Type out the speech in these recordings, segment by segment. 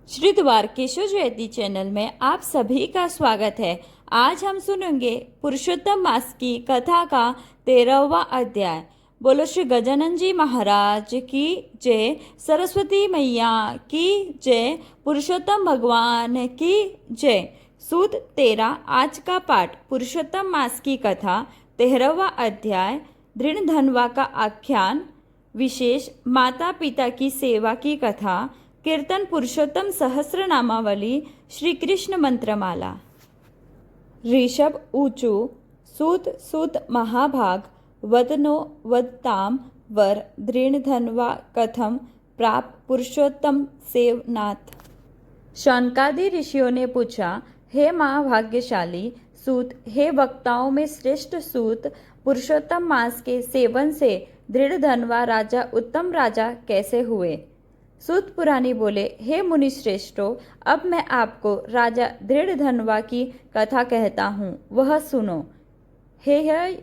श्री द्वारकेश्वर जयती चैनल में आप सभी का स्वागत है। आज हम सुनेंगे पुरुषोत्तम मास की कथा का 13वां अध्याय। बोलो श्री गजानन जी महाराज की जय, सरस्वती मैया की जय, पुरुषोत्तम भगवान की जय। सूत 13 आज का पाठ। पुरुषोत्तम मास की कथा 13वां अध्याय। दृढ़ धनवा का आख्यान, विशेष माता पिता की सेवा की कथा, कीर्तन पुरुषोत्तम सहस्र नामावली, श्री कृष्ण मंत्रमाला। ऋषभ ऊचु सूत सूत महाभाग, वदनो वदताम वर दृढ़ धनवा कथम प्राप पुरुषोत्तम सेवनाथ। शौनकादि ऋषियों ने पूछा, हे महाभाग्यशाली सूत, हे वक्ताओं में श्रेष्ठ सूत, पुरुषोत्तम मास के सेवन से दृढ़ धनवा राजा उत्तम राजा कैसे हुए। सूत पुराणी बोले, हे मुनि श्रेष्ठो, अब मैं आपको राजा दृढ़ धनवा की कथा कहता हूँ, वह सुनो। हे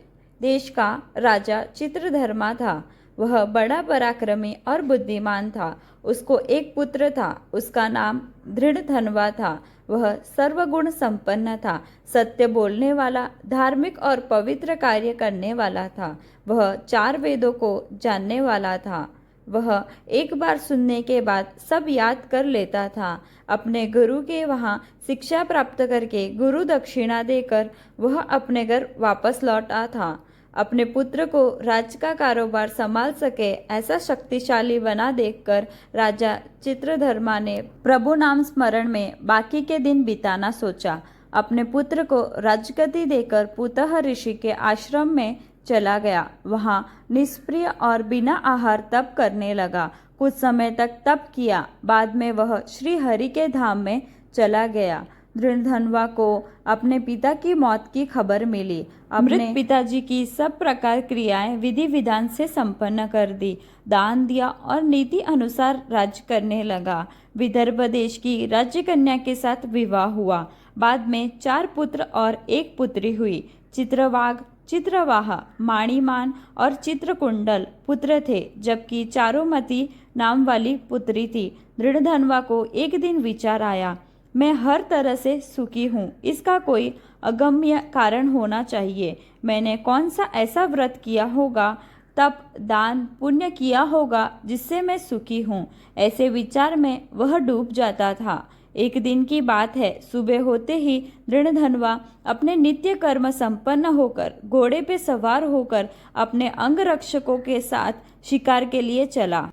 देश का राजा चित्रधर्मा था। वह बड़ा पराक्रमी और बुद्धिमान था। उसको एक पुत्र था, उसका नाम दृढ़ धनवा था। वह सर्वगुण संपन्न था, सत्य बोलने वाला, धार्मिक और पवित्र कार्य करने वाला था। वह 4 वेदों को जानने वाला था। वह एक बार सुनने के बाद सब याद कर लेता था। अपने गुरु के वहाँ शिक्षा प्राप्त करके गुरु दक्षिणा देकर वह अपने घर वापस लौटा था। अपने पुत्र को राज्य का कारोबार संभाल सके ऐसा शक्तिशाली बना देखकर राजा चित्रधर्मा ने प्रभु नाम स्मरण में बाकी के दिन बिताना सोचा। अपने पुत्र को राजगद्दी देकर पुतः ऋषि के आश्रम में चला गया। वहाँ निष्प्रिय और बिना आहार तप करने लगा। कुछ समय तक तप किया, बाद में वह श्री हरि के धाम में चला गया। दृढ़ धनवा को अपने पिता की मौत की खबर मिली। मृत पिताजी की सब प्रकार क्रियाएं विधि विधान से संपन्न कर दी, दान दिया और नीति अनुसार राज्य करने लगा। विदर्भ देश की राज्य कन्या के साथ विवाह हुआ। बाद में 4 पुत्र और 1 पुत्री हुई। चित्रवाग, चित्रवाह, माणिमान और चित्रकुंडल पुत्र थे, जबकि चारुमती नाम वाली पुत्री थी। दृढ़ धनवा को एक दिन विचार आया, मैं हर तरह से सुखी हूँ, इसका कोई अगम्य कारण होना चाहिए। मैंने कौन सा ऐसा व्रत किया होगा, तप दान पुण्य किया होगा जिससे मैं सुखी हूँ। ऐसे विचार में वह डूब जाता था। एक दिन की बात है, सुबह होते ही दृढ़ धनवा अपने नित्य कर्म संपन्न होकर घोड़े पे सवार होकर अपने अंगरक्षकों के साथ शिकार के लिए चला।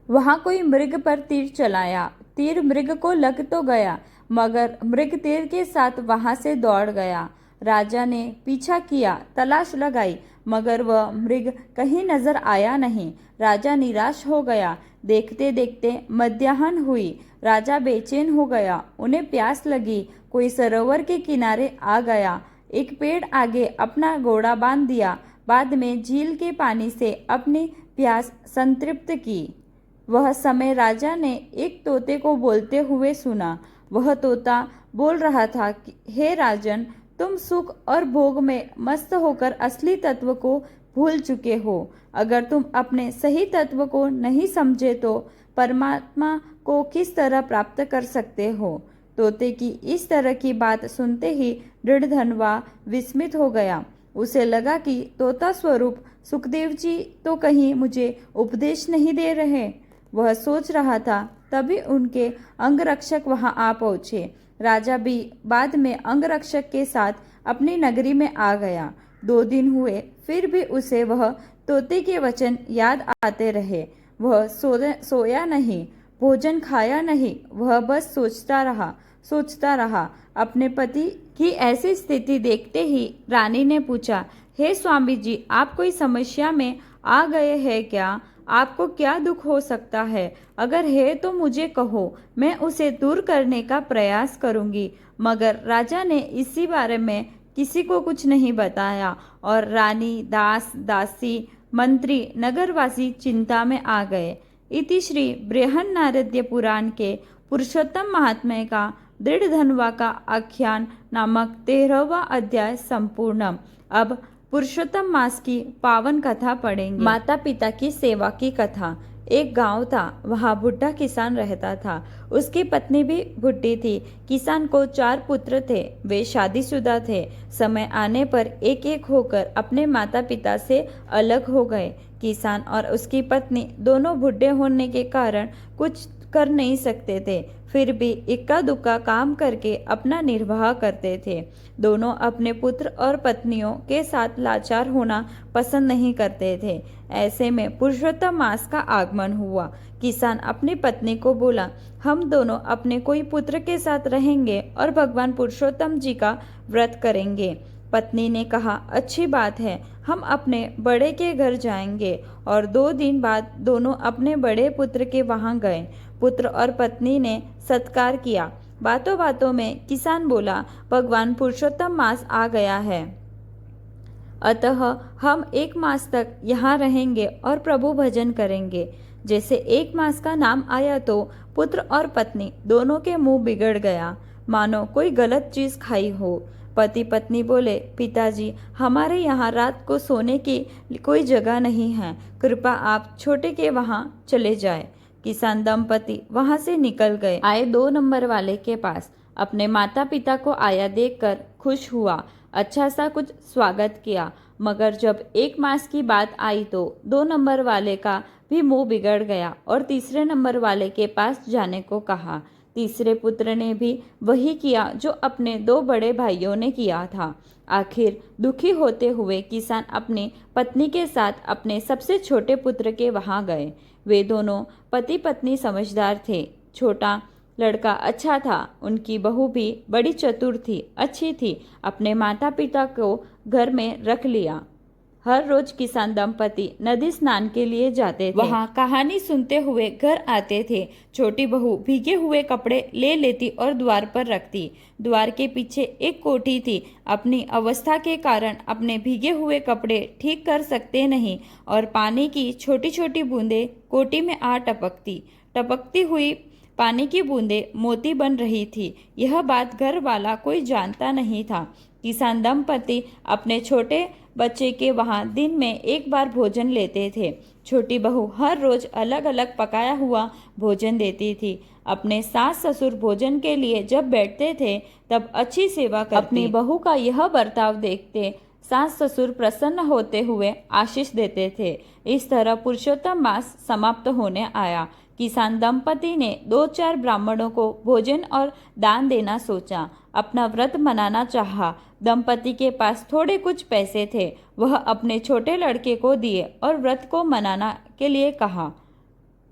वहां कोई मृग पर तीर चलाया। तीर मृग को लग तो गया, मगर मृग तीर के साथ वहां से दौड़ गया। राजा ने पीछा किया, तलाश लगाई, मगर वह मृग कहीं नजर आया नहीं। राजा निराश हो गया। देखते देखते मध्याह्न हुई। राजा बेचैन हो गया। उन्हें प्यास लगी। कोई सरोवर के किनारे आ गया। एक पेड़ आगे अपना घोड़ा बांध दिया। बाद में झील के पानी से अपनी प्यास संतृप्त की। वह समय राजा ने एक तोते को बोलते हुए सुना। वह तोता बोल रहा था कि हे राजन, तुम सुख और भोग में मस्त होकर असली तत्व को भूल चुके हो। अगर तुम अपने सही तत्व को नहीं समझे तो परमात्मा को किस तरह प्राप्त कर सकते हो। तोते की इस तरह की बात सुनते ही दृढ़ धनवा विस्मित हो गया। उसे लगा कि तोता स्वरूप सुखदेव जी तो कहीं मुझे उपदेश नहीं दे रहे। वह सोच रहा था, तभी उनके अंगरक्षक वहां आ पहुंचे। राजा भी बाद में अंगरक्षक के साथ अपनी नगरी में आ गया। 2 दिन हुए, फिर भी उसे वह तोते के वचन याद आते रहे। वह सोया नहीं, भोजन खाया नहीं, वह बस सोचता रहा। अपने पति की ऐसी स्थिति देखते ही रानी ने पूछा, हे स्वामी जी, आप कोई समस्या में आ गए हैं क्या? आपको क्या दुख हो सकता है? अगर है तो मुझे कहो, मैं उसे दूर करने का प्रयास करूंगी। मगर राजा ने इसी बारे में किसी को कुछ नहीं बताया और रानी, दास, दासी, मंत्री, नगरवासी चिंता में आ गए। इति श्री बृहन्नारद्य पुराण के पुरुषोत्तम महात्म्य का दृढ़ धनवा का आख्यान नामक 13वां अध्याय संपूर्ण। अब पुरुषोत्तम मास की पावन कथा पढ़ेंगे। माता पिता की सेवा की कथा। एक गांव था, वहाँ बुढ़ा किसान रहता था। उसकी पत्नी भी बुढ़ी थी। किसान को 4 पुत्र थे, वे शादीशुदा थे। समय आने पर एक एक होकर अपने माता पिता से अलग हो गए। किसान और उसकी पत्नी दोनों बुढ़े होने के कारण कुछ कर नहीं सकते थे, फिर भी इक्का दुक्का काम करके अपना निर्वाह करते थे। दोनों अपने पुत्र और पत्नियों के साथ लाचार होना पसंद नहीं करते थे। ऐसे में पुरुषोत्तम मास का आगमन हुआ। किसान अपनी पत्नी को बोला, हम दोनों अपने कोई पुत्र के साथ रहेंगे और भगवान पुरुषोत्तम जी का व्रत करेंगे। पत्नी ने कहा, अच्छी बात है, हम अपने बड़े के घर जाएंगे। और 2 दिन बाद दोनों अपने बड़े पुत्र के वहां गए। पुत्र और पत्नी ने सत्कार किया। बातों बातों में किसान बोला, भगवान पुरुषोत्तम मास आ गया है, अतः हम 1 मास तक यहाँ रहेंगे और प्रभु भजन करेंगे। जैसे 1 मास का नाम आया तो पुत्र और पत्नी दोनों के मुंह बिगड़ गया, मानो कोई गलत चीज खाई हो। पति पत्नी बोले, पिताजी, हमारे यहाँ रात को सोने की कोई जगह नहीं है, कृपया आप छोटे के वहाँ चले जाए। किसान दंपति वहां से निकल गए। आए 2 नंबर वाले के पास। अपने माता पिता को आया देखकर खुश हुआ, अच्छा सा कुछ स्वागत किया। मगर जब 1 मास की बात आई तो 2 नंबर वाले का भी मुंह बिगड़ गया और तीसरे नंबर वाले के पास जाने को कहा। तीसरे पुत्र ने भी वही किया जो अपने 2 बड़े भाइयों ने किया था। आखिर दुखी होते हुए किसान अपनी पत्नी के साथ अपने सबसे छोटे पुत्र के वहां गए। वे दोनों पति पत्नी समझदार थे। छोटा लड़का अच्छा था, उनकी बहू भी बड़ी चतुर थी, अच्छी थी। अपने माता पिता को घर में रख लिया। हर रोज किसान दंपति नदी स्नान के लिए जाते थे। वहाँ कहानी सुनते हुए घर आते थे। छोटी बहू भीगे हुए कपड़े ले लेती और द्वार पर रखती। द्वार के पीछे एक कोठी थी। अपनी अवस्था के कारण अपने भीगे हुए कपड़े ठीक कर सकते नहीं और पानी की छोटी छोटी बूंदें कोठी में आ टपकती। टपकती हुई पानी की बूंदें मोती बन रही थी। यह बात घर वाला कोई जानता नहीं था। किसान दंपति अपने छोटे बच्चे के वहाँ दिन में 1 बार भोजन लेते थे। छोटी बहू हर रोज अलग अलग पकाया हुआ भोजन देती थी। अपने सास ससुर भोजन के लिए जब बैठते थे तब अच्छी सेवा करती। अपनी बहू का यह बर्ताव देखते सास ससुर प्रसन्न होते हुए आशीष देते थे। इस तरह पुरुषोत्तम मास समाप्त होने आया। किसान दंपति ने 2-4 ब्राह्मणों को भोजन और दान देना सोचा। अपना व्रत मनाना चाहा। दंपति के पास थोड़े कुछ पैसे थे, वह अपने छोटे लड़के को दिए और व्रत को मनाना के लिए कहा।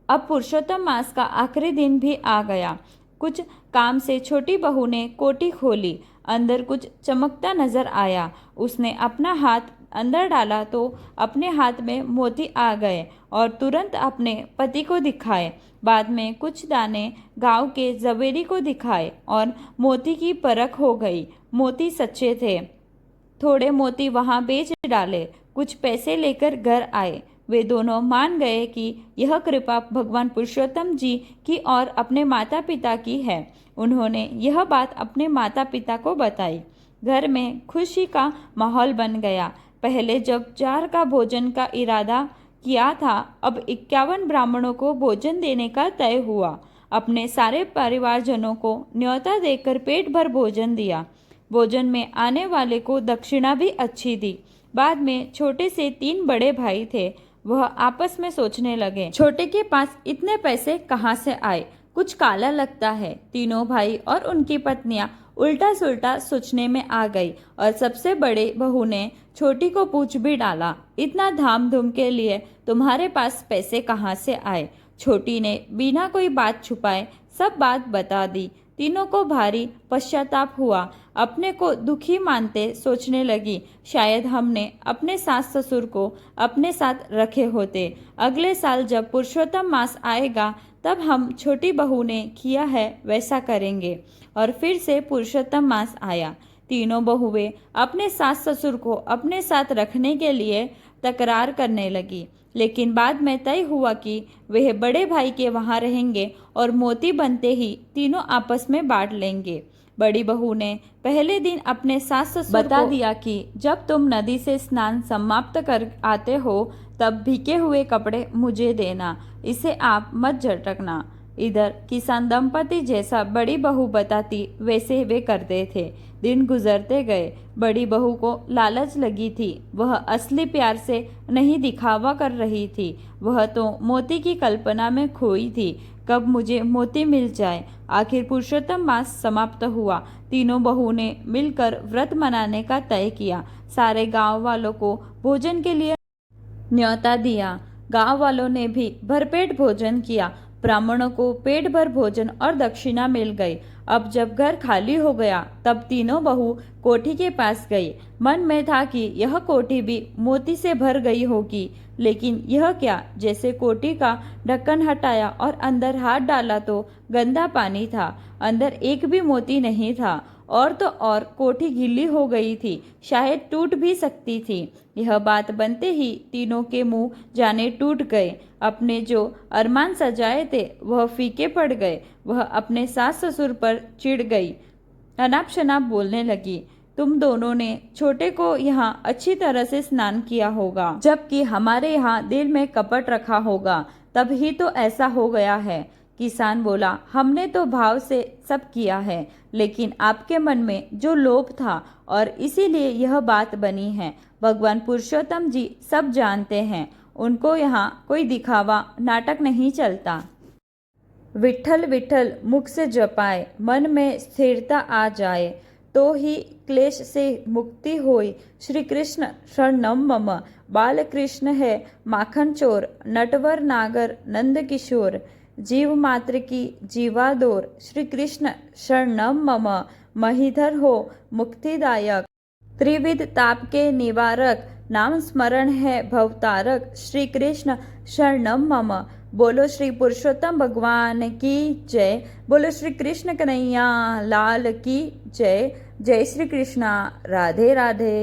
अब पुरुषोत्तम मास का आखिरी दिन भी आ गया। कुछ काम से छोटी बहू ने कोठी खोली। अंदर कुछ चमकता नजर आया। उसने अपना हाथ अंदर डाला तो अपने हाथ में मोती आ गए और तुरंत अपने पति को दिखाए। बाद में कुछ दाने गांव के जवेरी को दिखाए और मोती की परख हो गई। मोती सच्चे थे। थोड़े मोती वहां बेच डाले। कुछ पैसे लेकर घर आए। वे दोनों मान गए कि यह कृपा भगवान पुरुषोत्तम जी की और अपने माता पिता की है। उन्होंने यह बात अपने माता पिता को बताई। घर में खुशी का माहौल बन गया। पहले जब 4 का भोजन का इरादा किया था, अब 51 ब्राह्मणों को भोजन देने का तय हुआ। अपने सारे परिवारजनों को न्योता देकर पेट भर भोजन दिया। भोजन में आने वाले को दक्षिणा भी अच्छी दी। बाद में छोटे से 3 बड़े भाई थे। वह आपस में सोचने लगे, छोटे के पास इतने पैसे कहाँ से आए, कुछ काला लगता है। तीनों भाई और उनकी पत्नियां उल्टा सुल्टा सोचने में आ गई और सबसे बड़े बहू ने छोटी को पूछ भी डाला, इतना धाम धूम के लिए तुम्हारे पास पैसे कहाँ से आए। छोटी ने बिना कोई बात छुपाए सब बात बता दी। तीनों को भारी पश्चाताप हुआ। अपने को दुखी मानते सोचने लगी, शायद हमने अपने सास ससुर को अपने साथ रखे होते। अगले साल जब पुरुषोत्तम मास आएगा तब हम छोटी बहू ने किया है वैसा करेंगे। और फिर से पुरुषोत्तम मास आया। तीनों बहुएं अपने सास ससुर को अपने साथ रखने के लिए तकरार करने लगी, लेकिन बाद में तय हुआ कि वह बड़े भाई के वहां रहेंगे और मोती बनते ही तीनों आपस में बांट लेंगे। बड़ी बहू ने पहले दिन अपने सास ससुर बता दिया कि जब तुम नदी से स्नान समाप्त कर आते हो तब भीगे हुए कपड़े मुझे देना, इसे आप मत झटकना। इधर किसान दंपति जैसा बड़ी बहू बताती वैसे वे करते थे। दिन गुजरते गए। बड़ी बहू को लालच लगी थी। वह असली प्यार से नहीं दिखावा कर रही थी। वह तो मोती की कल्पना में खोई थी। कब मुझे मोती मिल जाए। आखिर पुरुषोत्तम मास समाप्त हुआ। तीनों बहू ने मिलकर व्रत मनाने का तय किया। सारे गांव वालों को भोजन के लिए न्योता दिया। गांव वालों ने भी भरपेट भोजन किया। ब्राह्मणों को पेट भर भोजन और दक्षिणा मिल गई। अब जब घर खाली हो गया तब तीनों बहू कोठी के पास गई। मन में था कि यह कोठी भी मोती से भर गई होगी, लेकिन यह क्या, जैसे कोठी का ढक्कन हटाया और अंदर हाथ डाला तो गंदा पानी था। अंदर एक भी मोती नहीं था। और तो और कोठी गीली हो गई थी, शायद टूट भी सकती थी। यह बात बनते ही तीनों के मुंह जाने टूट गए। अपने जो अरमान सजाए थे वह फीके पड़ गए। वह अपने सास ससुर पर चिढ़ गई। अनाप शनाप बोलने लगी, तुम दोनों ने छोटे को यहाँ अच्छी तरह से स्नान किया होगा, जबकि हमारे यहाँ दिल में कपट रखा होगा, तब ही तो ऐसा हो गया है। किसान बोला, हमने तो भाव से सब किया है, लेकिन आपके मन में जो लोभ था और इसीलिए यह बात बनी है। भगवान पुरुषोत्तम जी सब जानते हैं। उनको यहाँ कोई दिखावा नाटक नहीं चलता। विठ्ठल विठ्ठल मुख से जपाए, मन में स्थिरता आ जाए तो ही क्लेश से मुक्ति होई। श्री कृष्ण शरणम मम। बाल कृष्ण है माखन चोर, नटवर नागर नंद किशोर, जीव मात्र की जीवादोर। श्री कृष्ण शरणम मम। महीधर हो मुक्तिदायक, त्रिविध ताप के निवारक, नाम स्मरण है भवतारक। श्री कृष्ण शरणम मम। बोलो श्री पुरुषोत्तम भगवान की जय। बोलो श्री कृष्ण कन्हैया लाल की जय। जय श्री कृष्णा। राधे राधे।